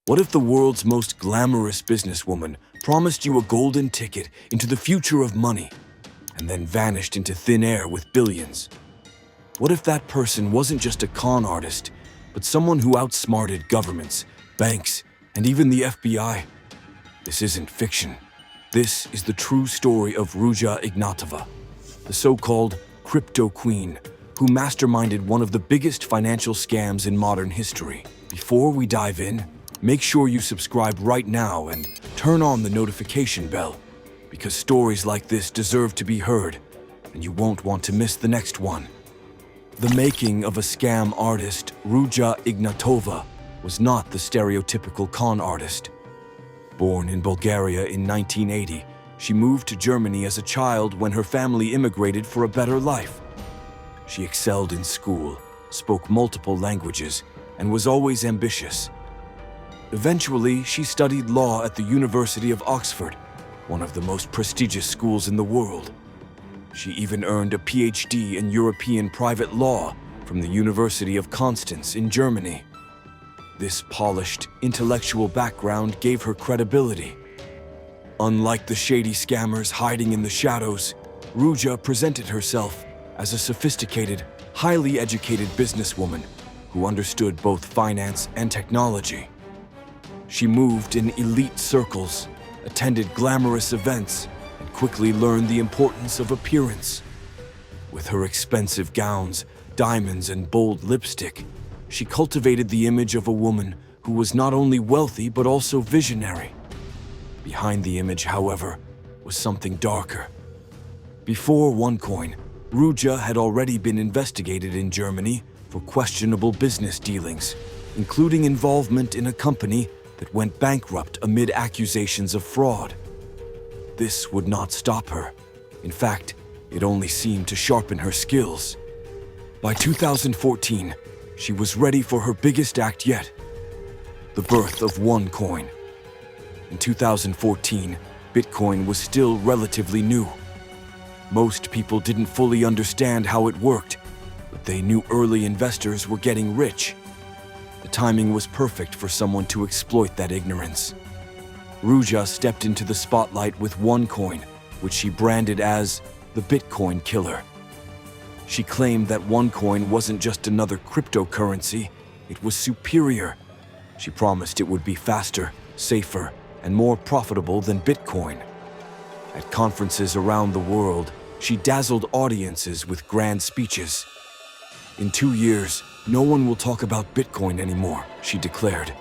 What if the world's most glamorous businesswoman promised you a golden ticket into the future of money and then vanished into thin air with billions? What if that person wasn't just a con artist, but someone who outsmarted governments, banks, and even the FBI? This isn't fiction. This is the true story of Ruja Ignatova, the so-called Cryptoqueen, who masterminded one of the biggest financial scams in modern history. Before we dive in, make sure you subscribe right now and turn on the notification bell, because stories like this deserve to be heard, and you won't want to miss the next one. The making of a scam artist, Ruja Ignatova, was not the stereotypical con artist. Born in Bulgaria in 1980, she moved to Germany as a child when her family immigrated for a better life. She excelled in school, spoke multiple languages, and was always ambitious. Eventually, she studied law at the University of Oxford, one of the most prestigious schools in the world. She even earned a PhD in European private law from the University of Constance in Germany. This polished, intellectual background gave her credibility. Unlike the shady scammers hiding in the shadows, Ruja presented herself as a sophisticated, highly educated businesswoman who understood both finance and technology. She moved in elite circles, attended glamorous events, and quickly learned the importance of appearance. With her expensive gowns, diamonds, and bold lipstick, she cultivated the image of a woman who was not only wealthy but also visionary. Behind the image, however, was something darker. Before OneCoin, Ruja had already been investigated in Germany for questionable business dealings, including involvement in a company that went bankrupt amid accusations of fraud. This would not stop her. In fact, it only seemed to sharpen her skills. By 2014, she was ready for her biggest act yet, the birth of OneCoin. In 2014, Bitcoin was still relatively new. Most people didn't fully understand how it worked, but they knew early investors were getting rich. The timing was perfect for someone to exploit that ignorance. Ruja stepped into the spotlight with OneCoin, which she branded as the Bitcoin killer. She claimed that OneCoin wasn't just another cryptocurrency, it was superior. She promised it would be faster, safer, and more profitable than Bitcoin. At conferences around the world, she dazzled audiences with grand speeches. In 2 years, no one will talk about Bitcoin anymore, she declared.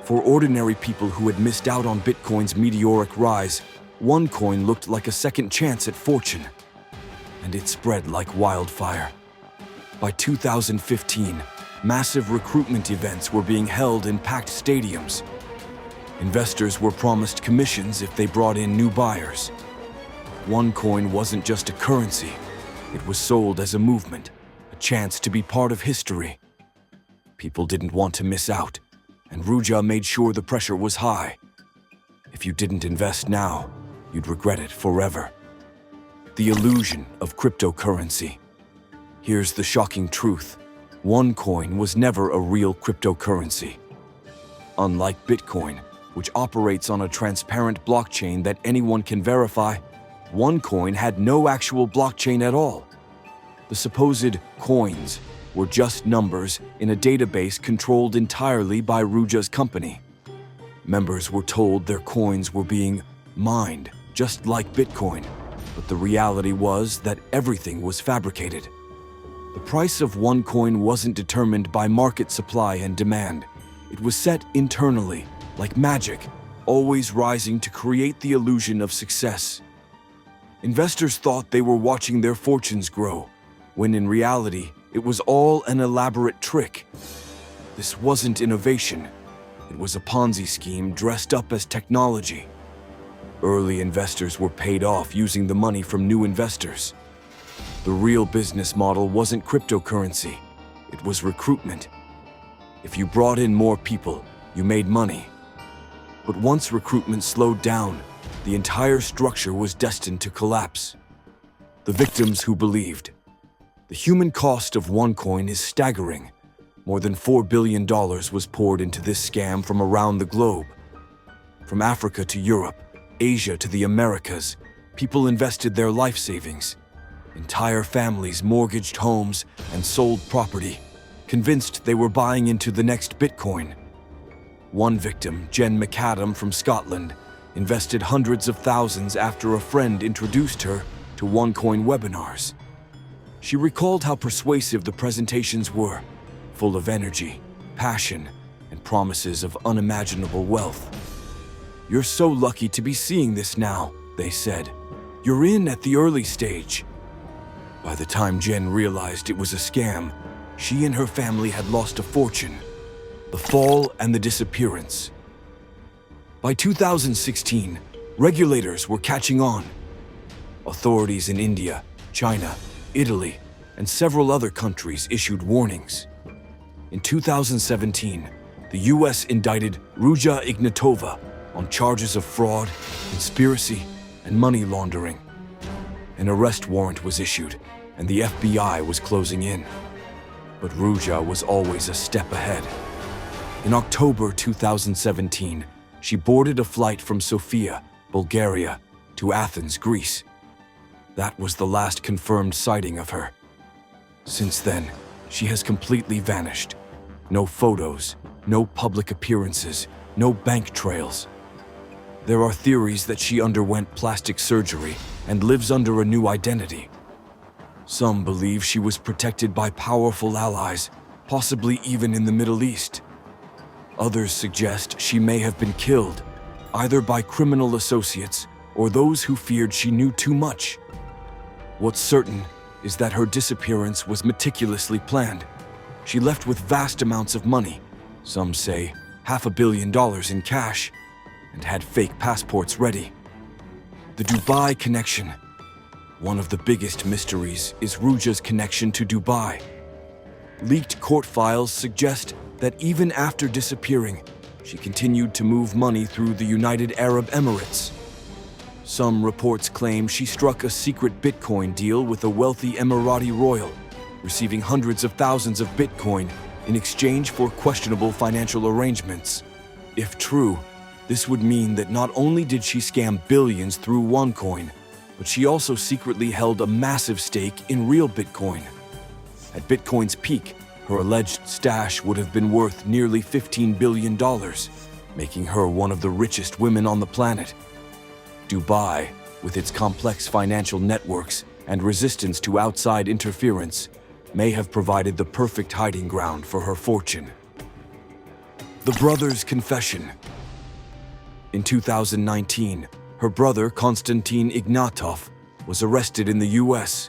For ordinary people who had missed out on Bitcoin's meteoric rise, OneCoin looked like a second chance at fortune. And it spread like wildfire. By 2015, massive recruitment events were being held in packed stadiums. Investors were promised commissions if they brought in new buyers. OneCoin wasn't just a currency, it was sold as a movement, a chance to be part of history. People didn't want to miss out, and Ruja made sure the pressure was high. If you didn't invest now, you'd regret it forever. The illusion of cryptocurrency. Here's the shocking truth. OneCoin was never a real cryptocurrency. Unlike Bitcoin, which operates on a transparent blockchain that anyone can verify, OneCoin had no actual blockchain at all. The supposed coins were just numbers in a database controlled entirely by Ruja's company. Members were told their coins were being mined, just like Bitcoin, but the reality was that everything was fabricated. The price of OneCoin wasn't determined by market supply and demand. It was set internally, like magic, always rising to create the illusion of success. Investors thought they were watching their fortunes grow, when in reality, it was all an elaborate trick. This wasn't innovation. It was a Ponzi scheme dressed up as technology. Early investors were paid off using the money from new investors. The real business model wasn't cryptocurrency. It was recruitment. If you brought in more people, you made money. But once recruitment slowed down, the entire structure was destined to collapse. The victims who believed. The human cost of OneCoin is staggering. More than $4 billion was poured into this scam from around the globe. From Africa to Europe, Asia to the Americas, people invested their life savings. Entire families mortgaged homes and sold property, convinced they were buying into the next Bitcoin. One victim, Jen McAdam from Scotland, invested hundreds of thousands after a friend introduced her to OneCoin webinars. She recalled how persuasive the presentations were, full of energy, passion, and promises of unimaginable wealth. "You're so lucky to be seeing this now," they said. "You're in at the early stage." By the time Jen realized it was a scam, she and her family had lost a fortune. The fall and the disappearance. By 2016, regulators were catching on. Authorities in India, China, Italy, and several other countries issued warnings. In 2017, the US indicted Ruja Ignatova on charges of fraud, conspiracy, and money laundering. An arrest warrant was issued, and the FBI was closing in. But Ruja was always a step ahead. In October 2017, she boarded a flight from Sofia, Bulgaria, to Athens, Greece. That was the last confirmed sighting of her. Since then, she has completely vanished. No photos, no public appearances, no bank trails. There are theories that she underwent plastic surgery and lives under a new identity. Some believe she was protected by powerful allies, possibly even in the Middle East. Others suggest she may have been killed, either by criminal associates or those who feared she knew too much. What's certain is that her disappearance was meticulously planned. She left with vast amounts of money, some say $500 million in cash, and had fake passports ready. The Dubai connection. One of the biggest mysteries is Ruja's connection to Dubai. Leaked court files suggest that even after disappearing, she continued to move money through the United Arab Emirates. Some reports claim she struck a secret Bitcoin deal with a wealthy Emirati royal, receiving hundreds of thousands of Bitcoin in exchange for questionable financial arrangements. If true, this would mean that not only did she scam billions through OneCoin, but she also secretly held a massive stake in real Bitcoin. At Bitcoin's peak, her alleged stash would have been worth nearly $15 billion, making her one of the richest women on the planet. Dubai, with its complex financial networks and resistance to outside interference, may have provided the perfect hiding ground for her fortune. The brother's confession. In 2019, her brother, Konstantin Ignatov, was arrested in the US.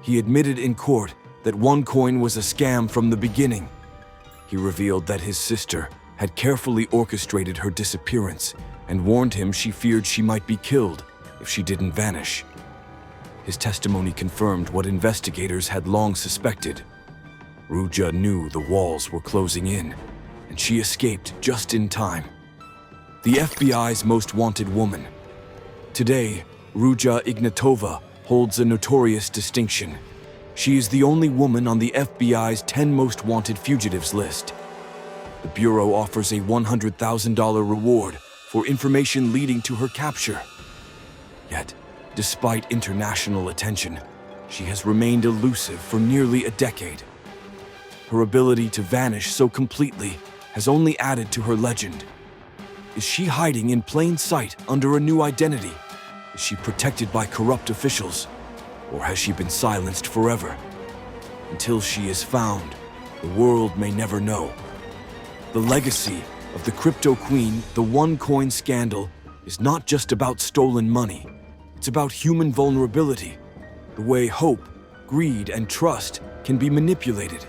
He admitted in court that OneCoin was a scam from the beginning. He revealed that his sister had carefully orchestrated her disappearance and warned him she feared she might be killed if she didn't vanish. His testimony confirmed what investigators had long suspected. Ruja knew the walls were closing in, and she escaped just in time. The FBI's most wanted woman. Today, Ruja Ignatova holds a notorious distinction. She is the only woman on the FBI's 10 most wanted fugitives list. The Bureau offers a $100,000 reward for information leading to her capture. Yet, despite international attention, she has remained elusive for nearly a decade. Her ability to vanish so completely has only added to her legend. Is she hiding in plain sight under a new identity? Is she protected by corrupt officials? Or has she been silenced forever? Until she is found, the world may never know. The legacy of the Cryptoqueen, the OneCoin scandal, is not just about stolen money. It's about human vulnerability, the way hope, greed, and trust can be manipulated.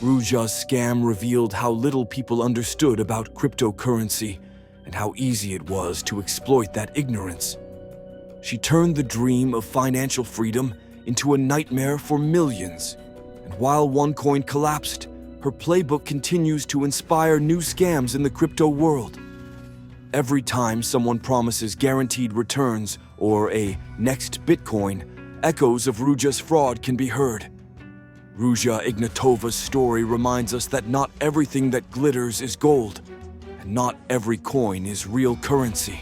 Ruja's scam revealed how little people understood about cryptocurrency and how easy it was to exploit that ignorance. She turned the dream of financial freedom into a nightmare for millions. And while OneCoin collapsed, her playbook continues to inspire new scams in the crypto world. Every time someone promises guaranteed returns or a next Bitcoin, echoes of Ruja's fraud can be heard. Ruja Ignatova's story reminds us that not everything that glitters is gold, and not every coin is real currency.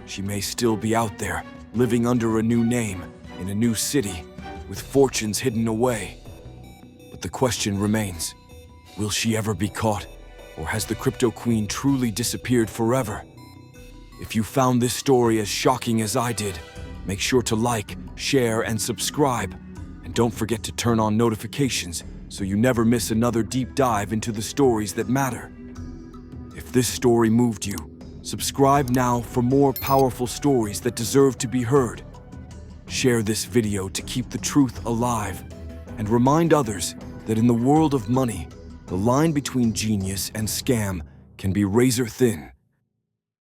She may still be out there, living under a new name, in a new city, with fortunes hidden away. But the question remains, will she ever be caught, or has the Cryptoqueen truly disappeared forever? If you found this story as shocking as I did, make sure to like, share, and subscribe. And don't forget to turn on notifications so you never miss another deep dive into the stories that matter. If this story moved you, subscribe now for more powerful stories that deserve to be heard. Share this video to keep the truth alive, and remind others that in the world of money, the line between genius and scam can be razor thin.